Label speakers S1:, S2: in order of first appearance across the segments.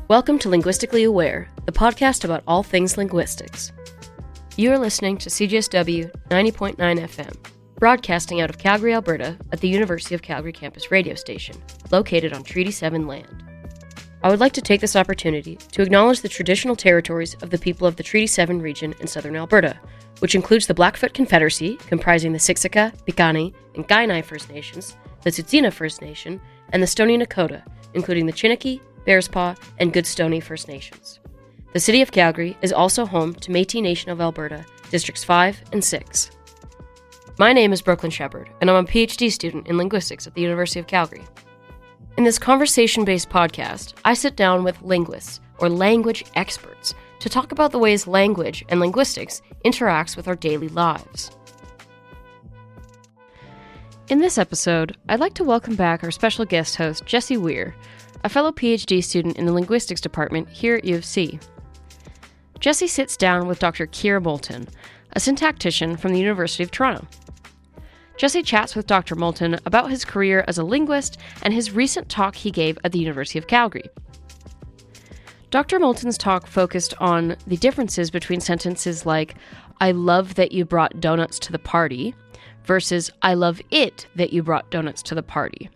S1: Welcome to Linguistically Aware, the podcast about all things linguistics. You are listening to CJSW 90.9 FM, broadcasting out of Calgary, Alberta at the University of Calgary campus radio station, located on Treaty 7 land. I would like to take this opportunity to acknowledge the traditional territories of the people of the Treaty 7 region in southern Alberta, which includes the Blackfoot Confederacy, comprising the Siksika, Piikani, and Kainai First Nations, the Tsuut'ina First Nation, and the Stoney Nakoda, including the Chiniki, Bearspaw, and Goodstoney First Nations. The City of Calgary is also home to Métis Nation of Alberta, Districts 5 and 6. My name is Brooklyn Shepard, and I'm a PhD student in linguistics at the University of Calgary. In this conversation-based podcast, I sit down with linguists, or language experts, to talk about the ways language and linguistics interacts with our daily lives. In this episode, I'd like to welcome back our special guest host, Jesse Weir, a fellow PhD student in the linguistics department here at U of C. Jesse sits down with Dr. Keir Moulton, a syntactician from the University of Toronto. Jesse chats with Dr. Moulton about his career as a linguist and his recent talk he gave at the University of Calgary. Dr. Moulton's talk focused on the differences between sentences like, "I love that you brought donuts to the party," versus, "I love it that you brought donuts to the party."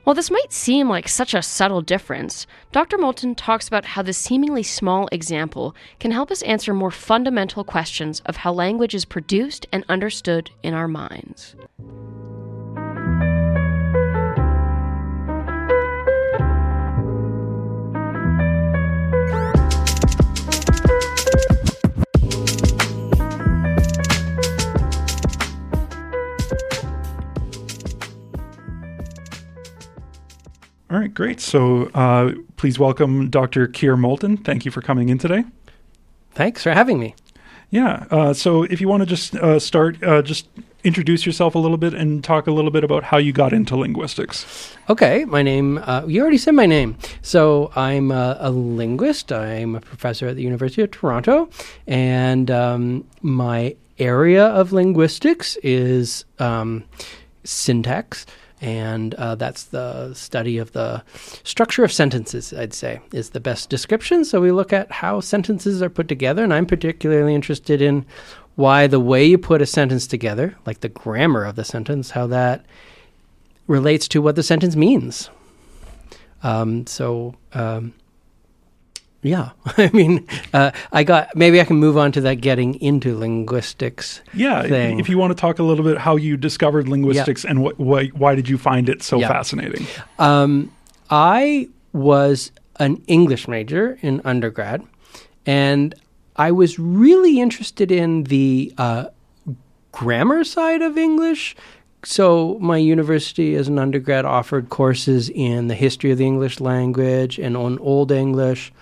S1: While this might seem like such a subtle difference, Dr. Moulton talks about how this seemingly small example can help us answer more fundamental questions of how language is produced and understood in our minds.
S2: All right, great. So please welcome Dr. Keir Moulton. Thank you for coming in today.
S3: Thanks for having me.
S2: Yeah. So if you want to just start, just introduce yourself a little bit and talk a little bit about how you got into linguistics.
S3: Okay. My name, you already said my name. So I'm a linguist. I'm a professor at the University of Toronto. And my area of linguistics is syntax. And that's the study of the structure of sentences, I'd say, is the best description. So we look at how sentences are put together, and I'm particularly interested in why the way you put a sentence together, like the grammar of the sentence, how that relates to what the sentence means. Yeah, I mean, maybe I can move on to that getting into linguistics thing.
S2: If you want to talk a little bit how you discovered linguistics and why did you find it so fascinating?
S3: I was an English major in undergrad, and I was really interested in the grammar side of English. So my university as an undergrad offered courses in the history of the English language and on Old English.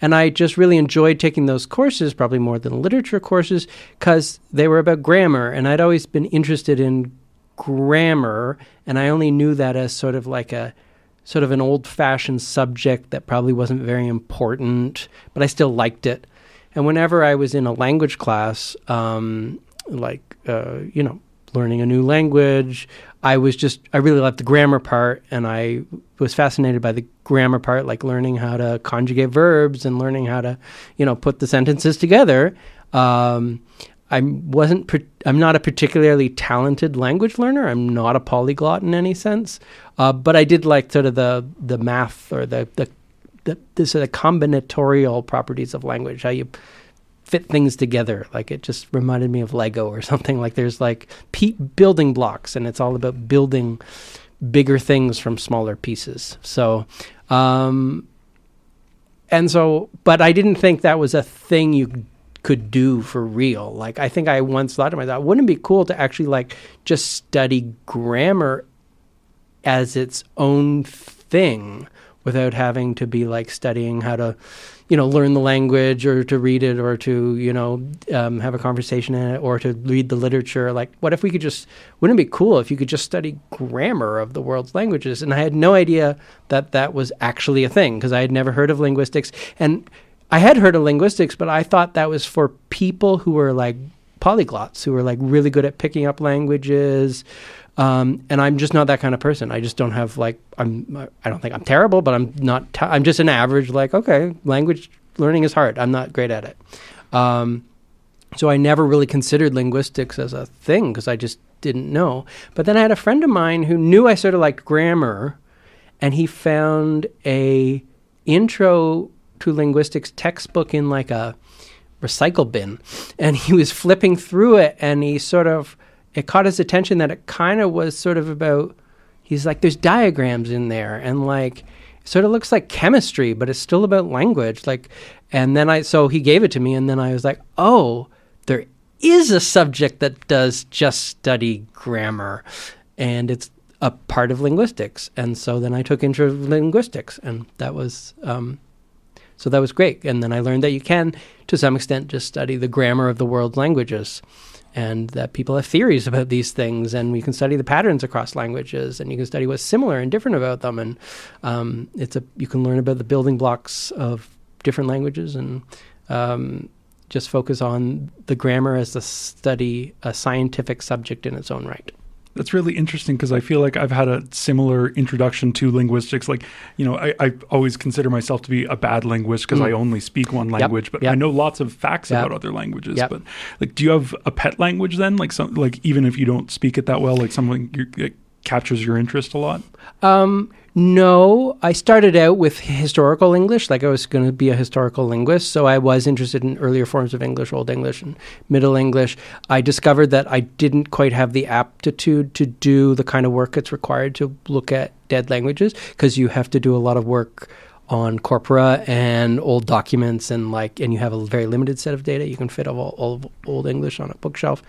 S3: And I just really enjoyed taking those courses, probably more than literature courses, because they were about grammar. And I'd always been interested in grammar, and I only knew that as sort of an old-fashioned subject that probably wasn't very important, but I still liked it. And whenever I was in a language class, learning a new language, I really liked the grammar part, and I was fascinated by the grammar part, like learning how to conjugate verbs and learning how to, put the sentences together. I'm not a particularly talented language learner. I'm not a polyglot in any sense, but I did like sort of the math or the sort of combinatorial properties of language, how you fit things together. Like it just reminded me of Lego or something. Like there's like building blocks, and it's all about building bigger things from smaller pieces. So, but I didn't think that was a thing you could do for real. Like I think I once thought to myself, wouldn't it be cool to actually like just study grammar as its own thing without having to be like studying how to learn the language or to read it or to, have a conversation in it or to read the literature. Like, wouldn't it be cool if you could just study grammar of the world's languages? And I had no idea that was actually a thing because I had never heard of linguistics. And I had heard of linguistics, but I thought that was for people who were like polyglots who are like really good at picking up languages. And I'm just not that kind of person. I just don't have I don't think I'm terrible, but I'm not, I'm just an average, okay, language learning is hard. I'm not great at it. So I never really considered linguistics as a thing because I just didn't know. But then I had a friend of mine who knew I sort of liked grammar, and he found a intro to linguistics textbook in like a recycle bin. And he was flipping through it, and it caught his attention that it kind of was sort of about, he's like, there's diagrams in there, and like, it sort of looks like chemistry, but it's still about language. And then so he gave it to me, and then I was like, oh, there is a subject that does just study grammar, and it's a part of linguistics. And so then I took intro to linguistics, and that was, so that was great. And then I learned that you can, to some extent, just study the grammar of the world's languages, and that people have theories about these things, and we can study the patterns across languages, and you can study what's similar and different about them. And you can learn about the building blocks of different languages, and just focus on the grammar as a scientific subject in its own right.
S2: That's really interesting because I feel like I've had a similar introduction to linguistics. I always consider myself to be a bad linguist because I only speak one language, but I know lots of facts about other languages. But do you have a pet language then? Even if you don't speak it that well, something that captures your interest a lot? No, I started out with historical English, I was going to be a historical linguist, so I was interested in earlier forms of English, Old English and Middle English. I discovered that I didn't quite have the aptitude to do the kind of work that's required to look at dead languages, because you have to do a lot of work on corpora and old documents, and you have a very limited set of data. You can fit all of Old English on a bookshelf.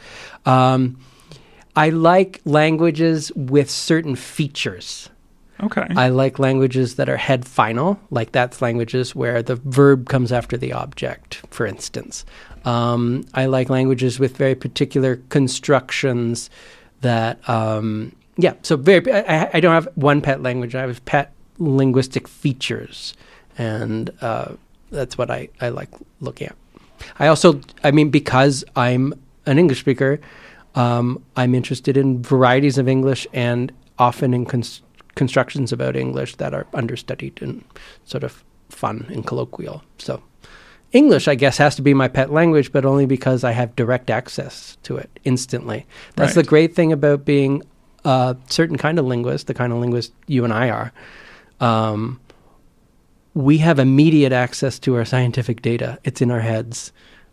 S2: I like languages with certain features. Okay.
S3: I like languages that are head final, that's languages where the verb comes after the object, for instance. I like languages with very particular constructions that, so I don't have one pet language. I have pet linguistic features, and that's what I like looking at. I also, because I'm an English speaker, I'm interested in varieties of English and often in constructions about English that are understudied and sort of fun and colloquial. So English, I guess, has to be my pet language, but only because I have direct access to it instantly. That's the great thing about being a certain kind of linguist, the kind of linguist you and I are. We have immediate access to our scientific data. It's in our heads.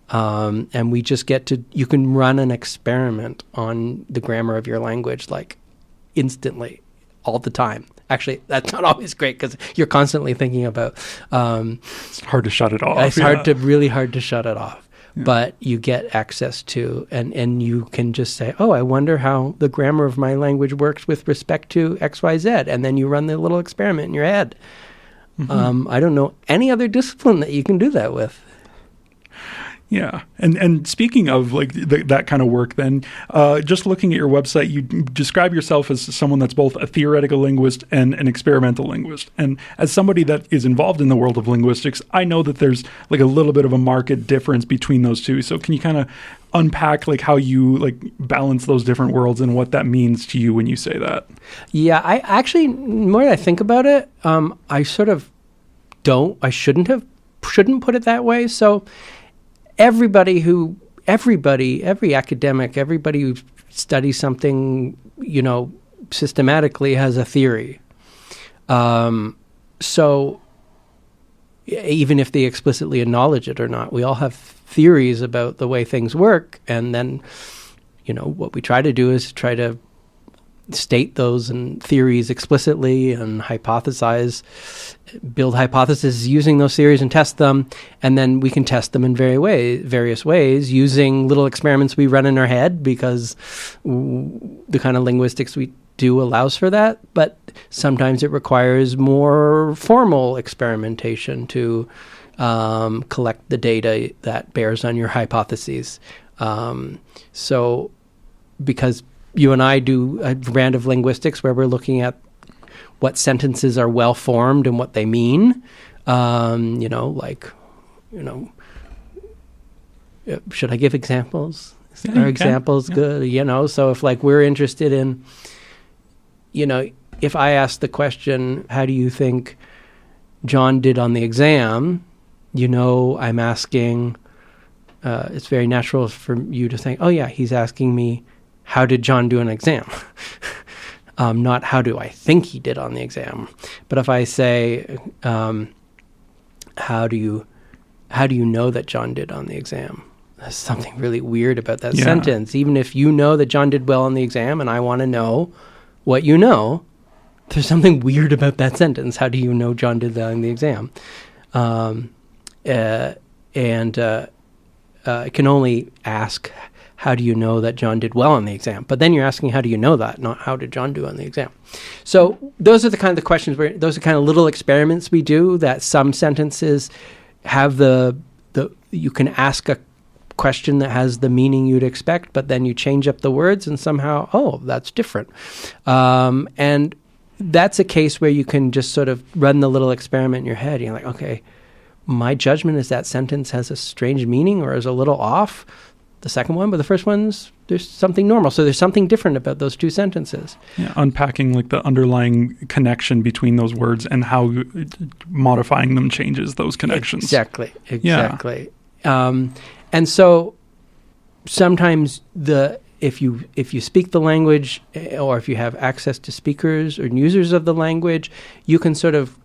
S3: And we just you can run an experiment on the grammar of your language instantly, all the time. Actually, that's not always great because you're constantly thinking about.
S2: It's hard to shut it off.
S3: It's really hard to shut it off. Yeah. But you get access to, and you can just say, oh, I wonder how the grammar of my language works with respect to X, Y, Z. And then you run the little experiment in your head. Mm-hmm. I don't know any other discipline that you can do that with.
S2: Yeah. And speaking of that kind of work then, just looking at your website, you describe yourself as someone that's both a theoretical linguist and an experimental linguist. And as somebody that is involved in the world of linguistics, I know that there's a little bit of a marked difference between those two. So can you kind of unpack how you balance those different worlds and what that means to you when you say that?
S3: Yeah, I actually, more that I think about it, I sort of shouldn't put it that way. So every academic, everybody who studies something, systematically has a theory. So even if they explicitly acknowledge it or not, we all have theories about the way things work. And then, what we try to do is try to state those and theories explicitly and build hypotheses using those theories and test them. And then we can test them in various ways using little experiments we run in our head, because the kind of linguistics we do allows for that. But sometimes it requires more formal experimentation to collect the data that bears on your hypotheses. So because you and I do a brand of linguistics where we're looking at what sentences are well formed and what they mean. Should I give examples? Are examples good? So if like we're interested in, if I ask the question, how do you think John did on the exam? I'm asking, it's very natural for you to think, oh yeah, he's asking me, how did John do an exam? Not how do I think he did on the exam. But if I say, how do you know that John did on the exam? There's something really weird about that sentence. Even if you know that John did well on the exam and I want to know what you know, there's something weird about that sentence. How do you know John did that on the exam? I can only ask, how do you know that John did well on the exam? But then you're asking, how do you know that, not how did John do on the exam? So those are the kind of questions those are kind of little experiments we do, that some sentences have you can ask a question that has the meaning you'd expect, but then you change up the words and somehow, that's different. And that's a case where you can just sort of run the little experiment in your head. You're like, okay, my judgment is that sentence has a strange meaning or is a little off, the second one, but the first one's, there's something normal. So there's something different about those two sentences. Yeah,
S2: unpacking like the underlying connection between those words and how modifying them changes those connections.
S3: Exactly. Yeah. And so sometimes if you speak the language, or if you have access to speakers or users of the language, you can sort of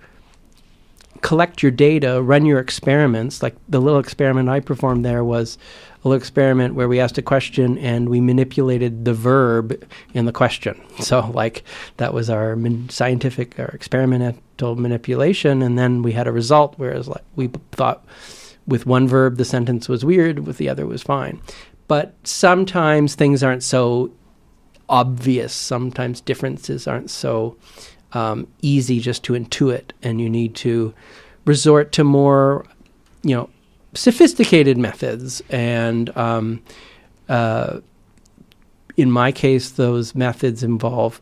S3: collect your data, run your experiments. Like the little experiment I performed there was a little experiment where we asked a question and we manipulated the verb in the question. So like that was our scientific or experimental manipulation, and then we had a result, whereas like we thought with one verb the sentence was weird, with the other was fine. But sometimes things aren't so obvious. Sometimes differences aren't so easy just to intuit, and you need to resort to more, sophisticated methods. And in my case, those methods involve,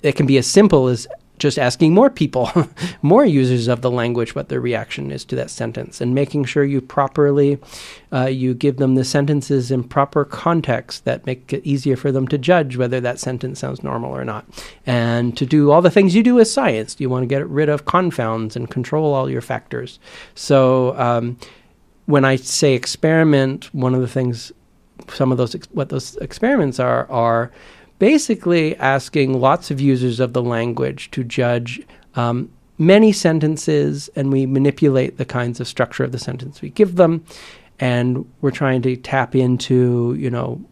S3: it can be as simple as just asking more people, more users of the language, what their reaction is to that sentence, and making sure you properly, you give them the sentences in proper context that make it easier for them to judge whether that sentence sounds normal or not. And to do all the things you do with science. You want to get rid of confounds and control all your factors. So when I say experiment, one of the things, some of those, what those experiments are basically asking lots of users of the language to judge many sentences, and we manipulate the kinds of structure of the sentence we give them, and we're trying to tap into,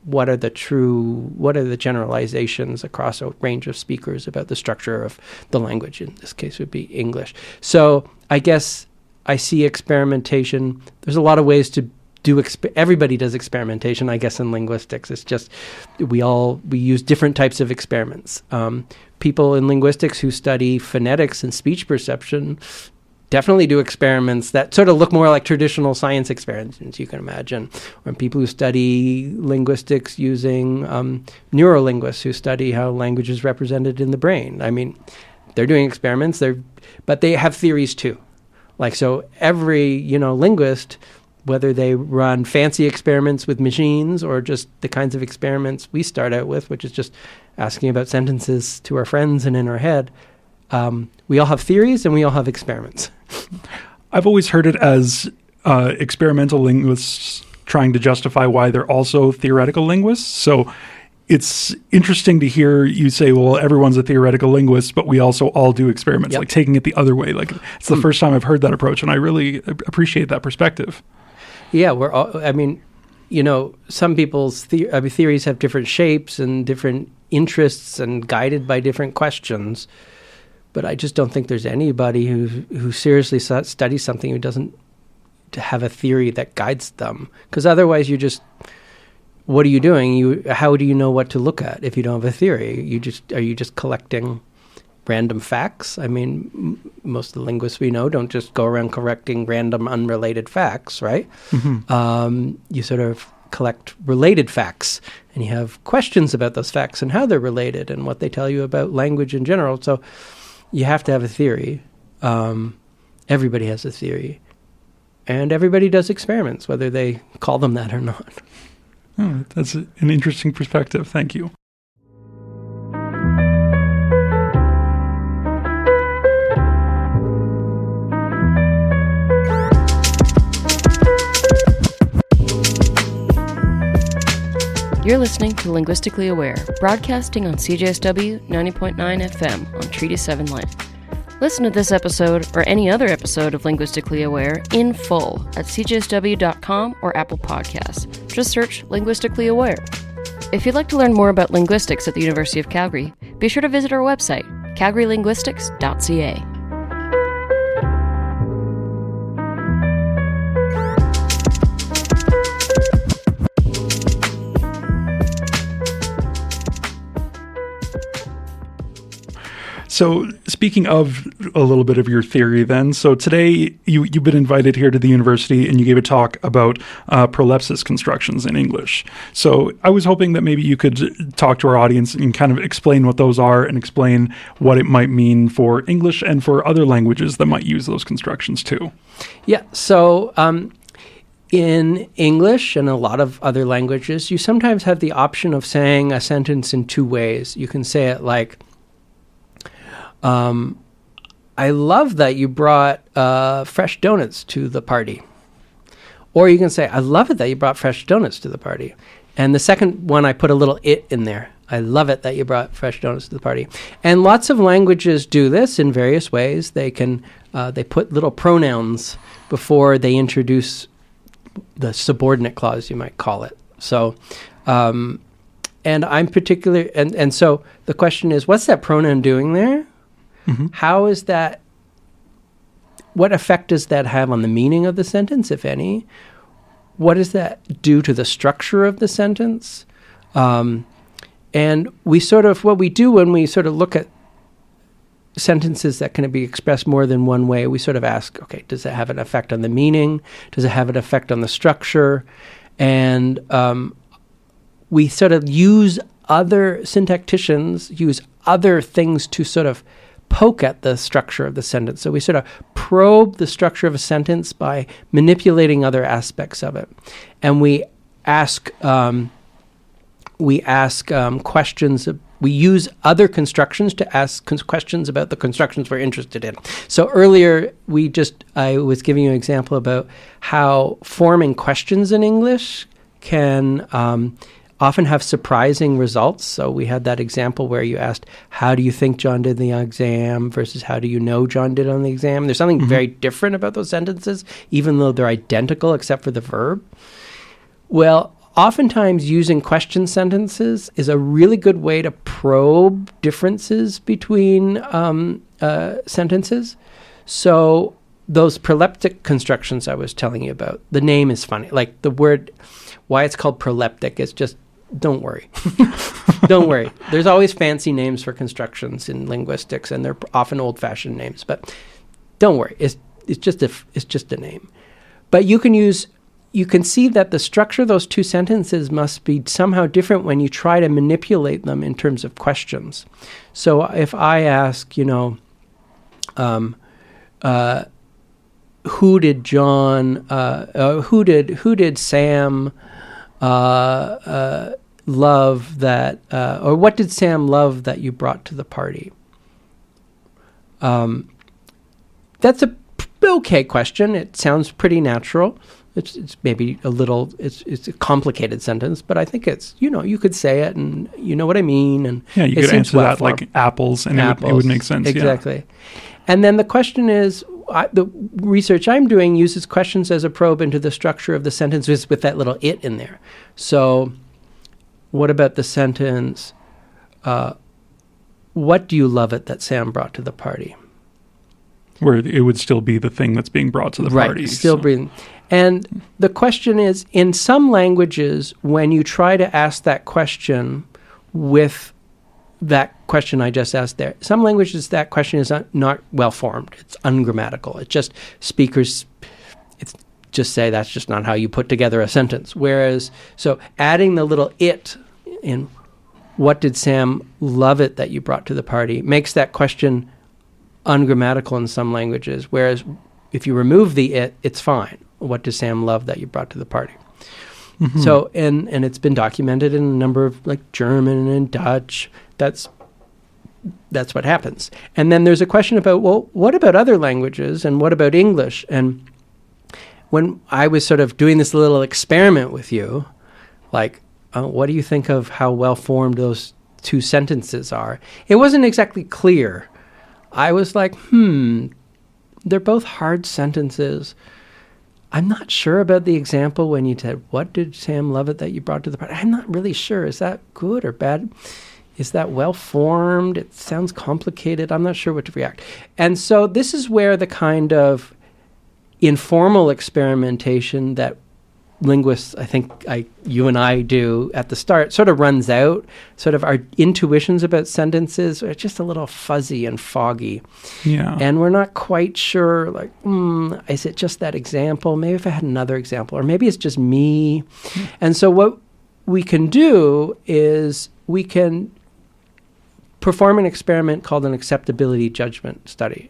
S3: what are the generalizations across a range of speakers about the structure of the language. In this case would be English. So I guess I see experimentation. There's a lot of ways to everybody does experimentation, I guess, in linguistics. It's just we use different types of experiments. People in linguistics who study phonetics and speech perception definitely do experiments that sort of look more like traditional science experiments, you can imagine. Or people who study linguistics using neurolinguists who study how language is represented in the brain. I mean, they're doing experiments, but they have theories too. Like, so every, linguist, whether they run fancy experiments with machines or just the kinds of experiments we start out with, which is just asking about sentences to our friends and in our head, we all have theories and we all have experiments.
S2: I've always heard it as experimental linguists trying to justify why they're also theoretical linguists. So it's interesting to hear you say, well, everyone's a theoretical linguist, but we also all do experiments, like taking it the other way. Like it's the first time I've heard that approach, and I really appreciate that perspective.
S3: Yeah, some people's theories have different shapes and different interests and guided by different questions. But I just don't think there's anybody who seriously studies something who doesn't have a theory that guides them. Because otherwise what are you doing? How do you know what to look at if you don't have a theory? Are you just collecting random facts? I mean, most of the linguists we know don't just go around collecting random unrelated facts, right? Mm-hmm. You sort of collect related facts, and you have questions about those facts and how they're related and what they tell you about language in general. So you have to have a theory. Everybody has a theory. And everybody does experiments, whether they call them that or not.
S2: Oh, that's an interesting perspective. Thank you.
S1: You're listening to Linguistically Aware, broadcasting on CJSW 90.9 FM on Treaty 7 Line. Listen to this episode or any other episode of Linguistically Aware in full at cjsw.com or Apple Podcasts. Just search Linguistically Aware. If you'd like to learn more about linguistics at the University of Calgary, be sure to visit our website, calgarylinguistics.ca.
S2: So speaking of a little bit of your theory then, so today you've been invited here to the university and you gave a talk about prolepsis constructions in English. So I was hoping that maybe you could talk to our audience and kind of explain what those are and explain what it might mean for English and for other languages that might use those constructions too.
S3: Yeah, so in English and a lot of other languages, you sometimes have the option of saying a sentence in two ways. You can say it like, I love that you brought fresh donuts to the party. Or you can say, I love it that you brought fresh donuts to the party. And the second one, I put a little it in there. I love it that you brought fresh donuts to the party. And lots of languages do this in various ways. They can they put little pronouns before they introduce the subordinate clause, you might call it. So, and I'm particular, and so the question is, what's that pronoun doing there? Mm-hmm. How is that, what effect does that have on the meaning of the sentence, if any? What does that do to the structure of the sentence? And we sort of, what we do when we sort of look at sentences that can be expressed more than one way, we sort of ask, okay, does it have an effect on the meaning? Does it have an effect on the structure? And we sort of use other syntacticians, use other things to sort of poke at the structure of the sentence. So we sort of probe the structure of a sentence by manipulating other aspects of it. And we ask questions. We use other constructions to ask questions about the constructions we're interested in. So earlier, I was giving you an example about how forming questions in English can often have surprising results. So we had that example where you asked, how do you think John did the exam versus how do you know John did on the exam? There's something very different about those sentences, even though they're identical except for the verb. Well, oftentimes using question sentences is a really good way to probe differences between sentences. So those proleptic constructions I was telling you about, the name is funny. Like the word, why it's called proleptic is just, don't worry. Don't worry. There's always fancy names for constructions in linguistics, and they're often old-fashioned names. But don't worry. It's just a name. But you can see that the structure of those two sentences must be somehow different when you try to manipulate them in terms of questions. So if I ask, who did Sam love that, or what did Sam love that you brought to the party? That's a okay question. It sounds pretty natural. It's maybe a little, it's a complicated sentence, but I think it's, you could say it and you know what I mean. And
S2: yeah, you could answer that like apples and it would make sense.
S3: Exactly.
S2: Yeah.
S3: And then the question is, the research I'm doing uses questions as a probe into the structure of the sentences with that little it in there. So what about the sentence, what do you love it that Sam brought to the party?
S2: Where it would still be the thing that's being brought to the party.
S3: Right, still being. And the question is, in some languages, when you try to ask that question with that question I just asked there, some languages that question is not well formed. It's ungrammatical. It's just speakers just say that's just not how you put together a sentence. Whereas, so adding the little it in what did Sam love it that you brought to the party makes that question ungrammatical in some languages. Whereas if you remove the it, it's fine. What does Sam love that you brought to the party?
S2: Mm-hmm.
S3: So, and it's been documented in a number of like German and Dutch. That's what happens. And then there's a question about, well, what about other languages and what about English? And when I was sort of doing this little experiment with you, like, what do you think of how well-formed those two sentences are? It wasn't exactly clear. I was like, they're both hard sentences. I'm not sure about the example when you said, what did Sam love it that you brought to the party? I'm not really sure. Is that good or bad? Is that well-formed? It sounds complicated. I'm not sure what to react. And so this is where the kind of informal experimentation that linguists, I think you and I do at the start, sort of runs out. Sort of our intuitions about sentences are just a little fuzzy and foggy.
S2: Yeah.
S3: And we're not quite sure, like, is it just that example? Maybe if I had another example, or maybe it's just me. And so what we can do is we can perform an experiment called an acceptability judgment study,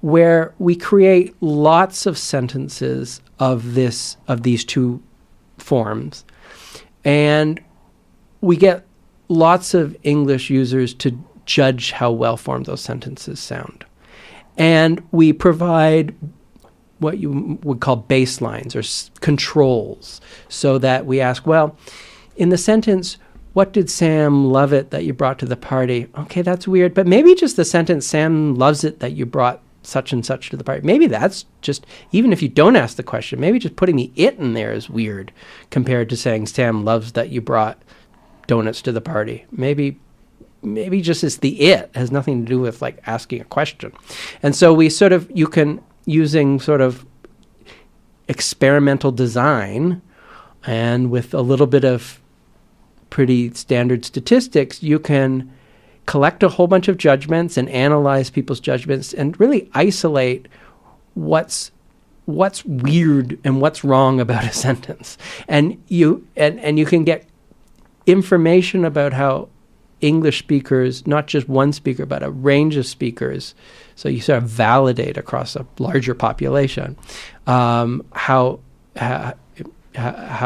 S3: where we create lots of sentences of these two forms, and we get lots of English users to judge how well-formed those sentences sound. And we provide what you would call baselines or controls, so that we ask, well, in the sentence, what did Sam love it that you brought to the party? Okay, that's weird, but maybe just the sentence, Sam loves it that you brought such and such to the party. Maybe that's just, even if you don't ask the question, maybe just putting the it in there is weird compared to saying Sam loves that you brought donuts to the party. Maybe just it's the it has nothing to do with like asking a question. And so we sort of, you can, using sort of experimental design and with a little bit of pretty standard statistics, you can collect a whole bunch of judgments and analyze people's judgments and really isolate what's weird and what's wrong about a sentence. And you can get information about how English speakers, not just one speaker, but a range of speakers, so you sort of validate across a larger population how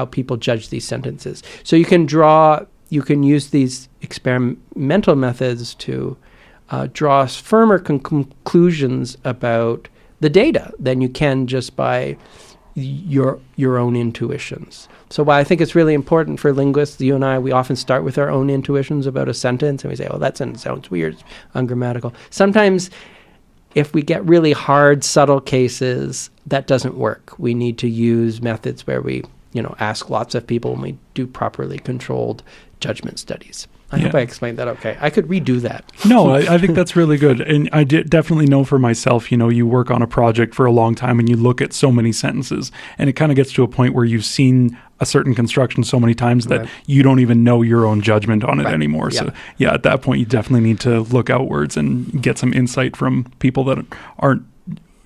S3: people judge these sentences. So you can use these experimental methods to draw firmer conclusions about the data than you can just by your own intuitions. So while I think it's really important for linguists, you and I, we often start with our own intuitions about a sentence, and we say, oh, that sentence sounds weird, it's ungrammatical. Sometimes if we get really hard, subtle cases, that doesn't work. We need to use methods where we, ask lots of people and we do properly controlled judgment studies. I hope I explained that okay. I could redo that.
S2: No, I think that's really good. And I definitely know for myself, you work on a project for a long time and you look at so many sentences, and it kind of gets to a point where you've seen a certain construction so many times that you don't even know your own judgment on it anymore. Yeah. So at that point, you definitely need to look outwards and get some insight from people that aren't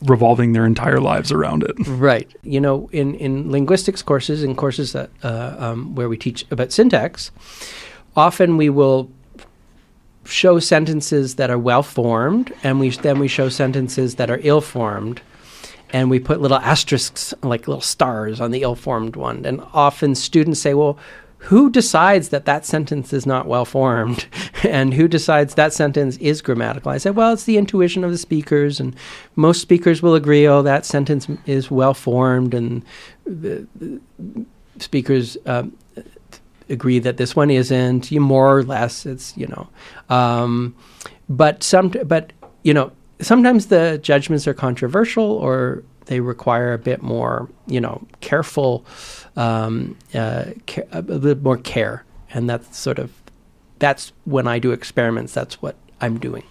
S2: revolving their entire lives around it.
S3: Right. In linguistics courses, in courses that where we teach about syntax, often we will show sentences that are well-formed, and then we show sentences that are ill-formed, and we put little asterisks, like little stars, on the ill-formed one. And often students say, well, who decides that sentence is not well-formed, and who decides that sentence is grammatical? I said, well, it's the intuition of the speakers, and most speakers will agree, oh, that sentence is well-formed, and the speakers agree that this one isn't. More or less, it's but sometimes the judgments are controversial, or they require a bit more careful, a bit more care, and that's when I do experiments. That's what I'm doing.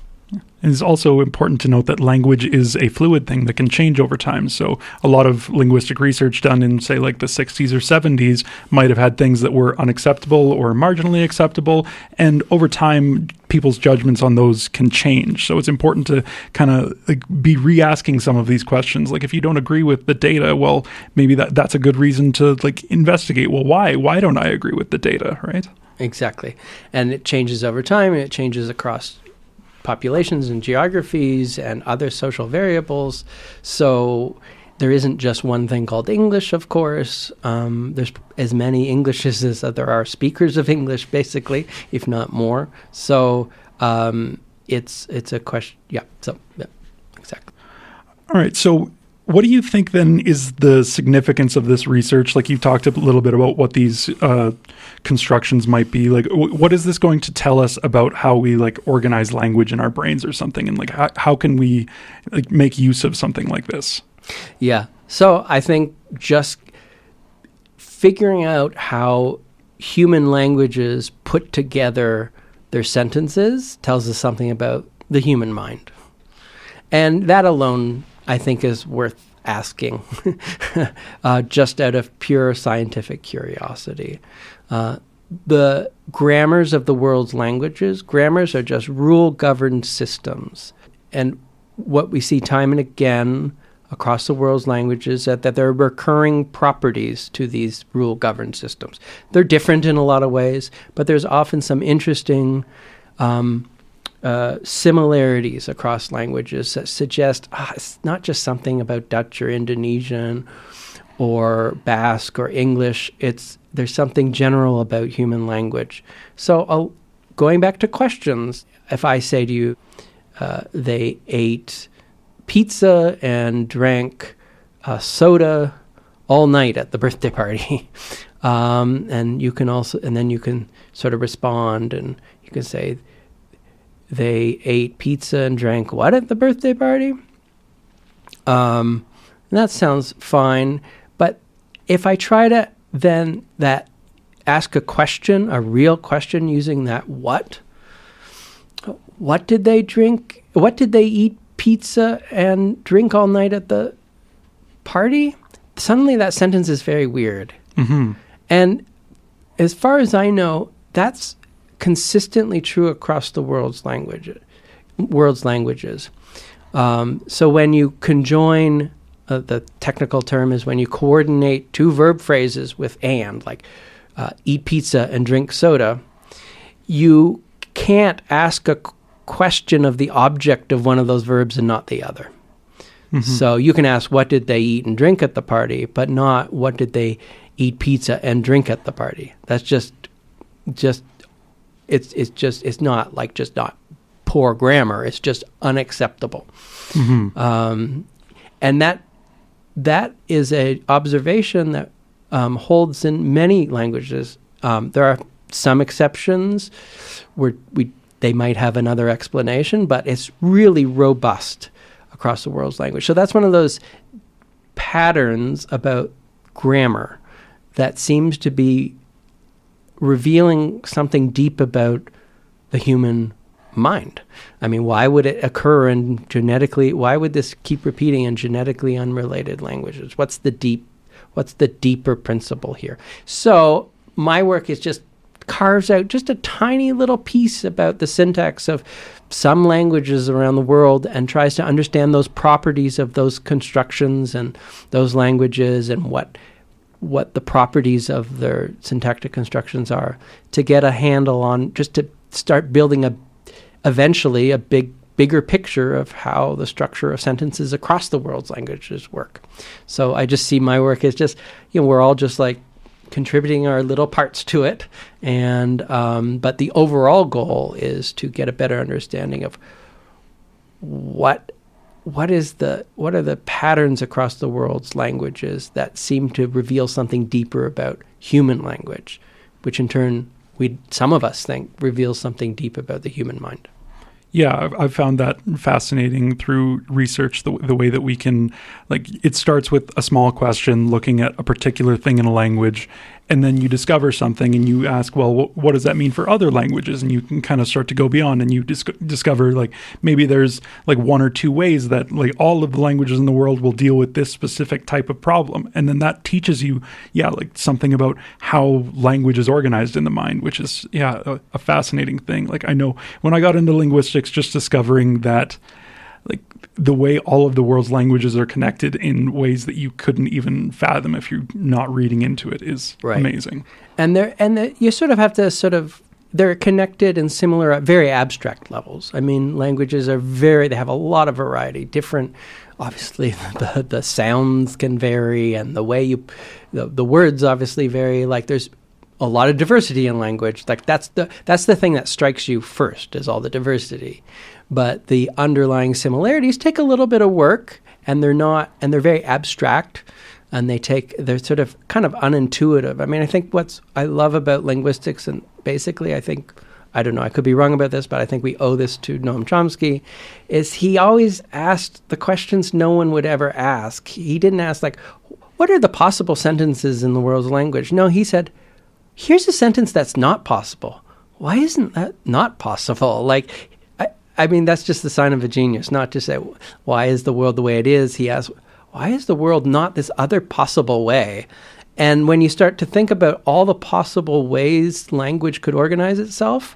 S2: And it's also important to note that language is a fluid thing that can change over time. So a lot of linguistic research done in, say, like the 60s or 70s might have had things that were unacceptable or marginally acceptable. And over time, people's judgments on those can change. So it's important to kind of be re-asking some of these questions. Like, if you don't agree with the data, well, maybe that's a good reason to investigate. Well, why? Why don't I agree with the data, right?
S3: Exactly. And it changes over time, and it changes across populations and geographies and other social variables. So there isn't just one thing called English, of course. There's as many Englishes as there are speakers of English, basically, if not more. So it's a question. Yeah, exactly.
S2: All right, so what do you think then is the significance of this research? Like, you talked a little bit about what these constructions might be. Like, what is this going to tell us about how we like organize language in our brains or something? And like, how can we like make use of something like this?
S3: Yeah. So I think just figuring out how human languages put together their sentences tells us something about the human mind. And that alone, I think, is worth asking just out of pure scientific curiosity. The grammars of the world's languages, grammars are just rule-governed systems. And what we see time and again across the world's languages that there are recurring properties to these rule-governed systems. They're different in a lot of ways, but there's often some interesting similarities across languages that suggest it's not just something about Dutch or Indonesian or Basque or English. There's something general about human language. So going back to questions, if I say to you, they ate pizza and drank soda all night at the birthday party, and then you can sort of respond, and you can say, they ate pizza and drank what at the birthday party? That sounds fine. But if I try to then ask a question, a real question using that what did they drink? What did they eat pizza and drink all night at the party? Suddenly that sentence is very weird.
S2: Mm-hmm.
S3: And as far as I know, that's consistently true across the world's languages. So when you conjoin, the technical term is when you coordinate two verb phrases with and, like eat pizza and drink soda, you can't ask a question of the object of one of those verbs and not the other. Mm-hmm. So you can ask, what did they eat and drink at the party, but not what did they eat pizza and drink at the party. That's just it's not poor grammar. It's just unacceptable.
S2: Mm-hmm.
S3: And that is a observation that holds in many languages. There are some exceptions where they might have another explanation, but it's really robust across the world's language. So that's one of those patterns about grammar that seems to be revealing something deep about the human mind. I mean, why would it occur why would this keep repeating in genetically unrelated languages? What's the deeper principle here? So my work is just carves out just a tiny little piece about the syntax of some languages around the world and tries to understand those properties of those constructions and those languages and what the properties of their syntactic constructions are, to get a handle on, just to start building eventually a bigger picture of how the structure of sentences across the world's languages work. So I just see my work as just, we're all just like contributing our little parts to it, and but the overall goal is to get a better understanding of what are the patterns across the world's languages that seem to reveal something deeper about human language, which in turn some of us think reveals something deep about the human mind.
S2: Yeah, I've found that fascinating through research, the way that we can, like, it starts with a small question looking at a particular thing in a language, and then you discover something and you ask, well, what does that mean for other languages? And you can kind of start to go beyond, and you discover, like, maybe there's like one or two ways that like all of the languages in the world will deal with this specific type of problem. And then that teaches you, like something about how language is organized in the mind, which is, a fascinating thing. Like, I know when I got into linguistics, just discovering that like the way all of the world's languages are connected in ways that you couldn't even fathom if you're not reading into it is amazing. And
S3: you sort of have to they're connected in similar, very abstract levels. I mean, languages are they have a lot of variety, different obviously the sounds can vary, and the way the words obviously vary. Like there's a lot of diversity in language. Like that's the thing that strikes you first, is all the diversity. But the underlying similarities take a little bit of work, and they're very abstract, and they're sort of kind of unintuitive. I mean, I think what I love about linguistics, and basically I don't know, I could be wrong about this, but I think we owe this to Noam Chomsky, is he always asked the questions no one would ever ask. He didn't ask, like, what are the possible sentences in the world's language? No, he said, here's a sentence that's not possible. Why isn't that not possible? Like, I mean, that's just the sign of a genius, not to say, why is the world the way it is? He asked, why is the world not this other possible way? And when you start to think about all the possible ways language could organize itself,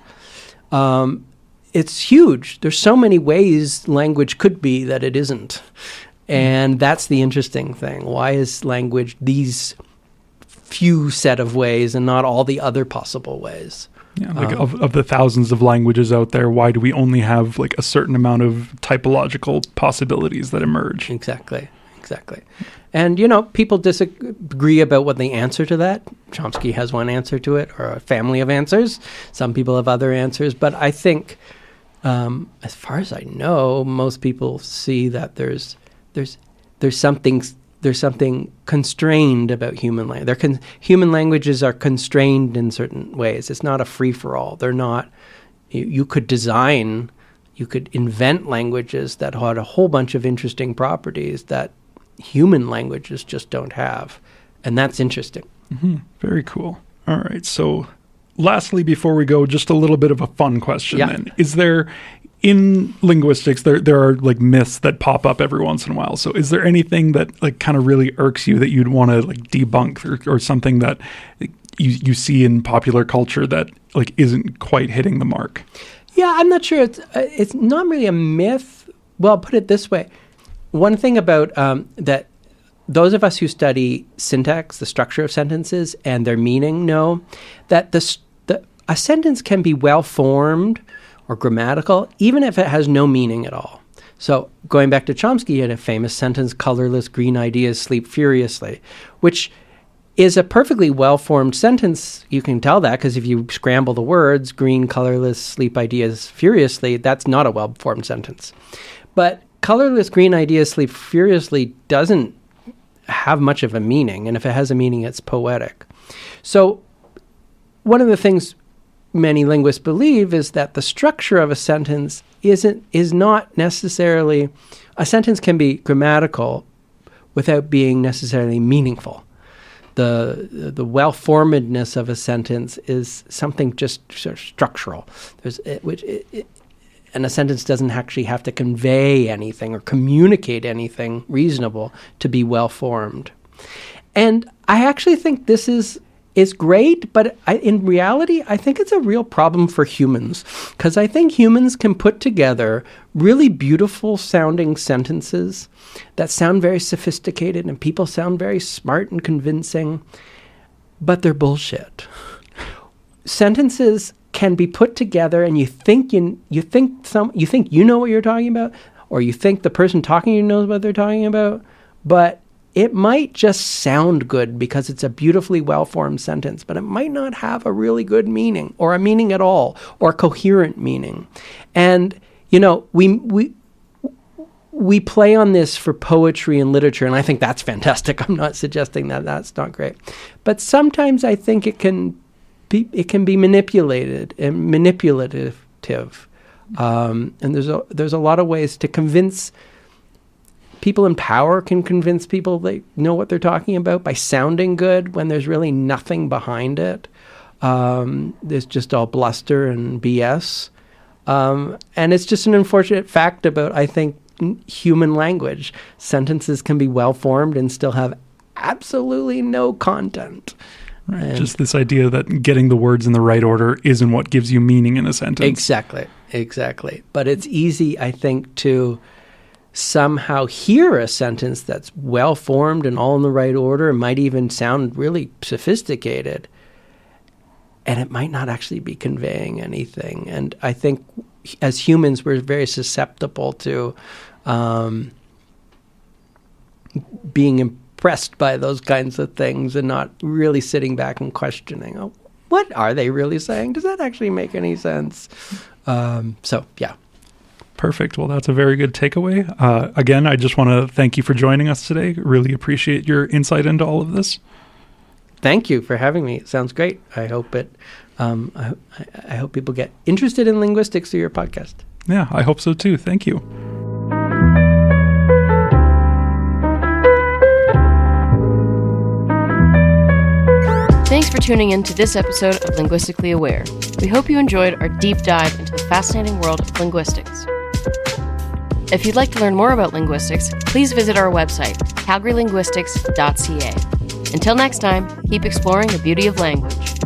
S3: it's huge. There's so many ways language could be that it isn't. And that's the interesting thing. Why is language these few set of ways and not all the other possible ways?
S2: Yeah, like of the thousands of languages out there, why do we only have like a certain amount of typological possibilities that emerge?
S3: Exactly. And, people disagree about what the answer to that. Chomsky has one answer to it, or a family of answers. Some people have other answers. But I think, as far as I know, most people see that there's something constrained about human language. Human languages are constrained in certain ways. It's not a free-for-all. They're not. You could invent languages that had a whole bunch of interesting properties that human languages just don't have. And that's interesting.
S2: Mm-hmm. Very cool. All right. So lastly, before we go, just a little bit of a fun question then. Is there, in linguistics, there are like myths that pop up every once in a while. So is there anything that like kind of really irks you that you'd want to like debunk, or something that you see in popular culture that like isn't quite hitting the mark?
S3: Yeah, I'm not sure. It's not really a myth. Well, I'll put it this way. One thing about that those of us who study syntax, the structure of sentences, and their meaning know that a sentence can be well-formed or grammatical even if it has no meaning at all. So going back to Chomsky, he had a famous sentence, colorless green ideas sleep furiously, which is a perfectly well-formed sentence. You can tell that because if you scramble the words, green, colorless, sleep ideas furiously, that's not a well-formed sentence. But colorless green ideas sleep furiously doesn't have much of a meaning, and if it has a meaning, it's poetic. So one of the things many linguists believe is that the structure of a sentence is not necessarily, a sentence can be grammatical without being necessarily meaningful. The well-formedness of a sentence is something just sort of structural. And a sentence doesn't actually have to convey anything or communicate anything reasonable to be well-formed. And I actually think this is great, but in reality, I think it's a real problem for humans, because I think humans can put together really beautiful sounding sentences that sound very sophisticated and people sound very smart and convincing, but they're bullshit. Sentences can be put together and you think you know what you're talking about, or you think the person talking to you knows what they're talking about, but it might just sound good because it's a beautifully well-formed sentence, but it might not have a really good meaning, or a meaning at all, or a coherent meaning. And, we play on this for poetry and literature, and I think that's fantastic. I'm not suggesting that that's not great. But sometimes I think it can be manipulated and manipulative. And there's a lot of ways to convince. People in power can convince people they know what they're talking about by sounding good when there's really nothing behind it. There's just all bluster and BS. And it's just an unfortunate fact about, I think, human language. Sentences can be well-formed and still have absolutely no content.
S2: Right. And just this idea that getting the words in the right order isn't what gives you meaning in a sentence.
S3: Exactly. But it's easy, I think, to somehow hear a sentence that's well-formed and all in the right order. It might even sound really sophisticated, and it might not actually be conveying anything. And I think as humans, we're very susceptible to being impressed by those kinds of things and not really sitting back and questioning, oh, what are they really saying? Does that actually make any sense? Yeah.
S2: Perfect. Well, that's a very good takeaway. Again, I just want to thank you for joining us today. Really appreciate your insight into all of this.
S3: Thank you for having me. It sounds great. I hope I hope people get interested in linguistics through your podcast.
S2: Yeah, I hope so too. Thank you.
S1: Thanks for tuning in to this episode of Linguistically Aware. We hope you enjoyed our deep dive into the fascinating world of linguistics. If you'd like to learn more about linguistics, please visit our website, calgarylinguistics.ca. Until next time, keep exploring the beauty of language.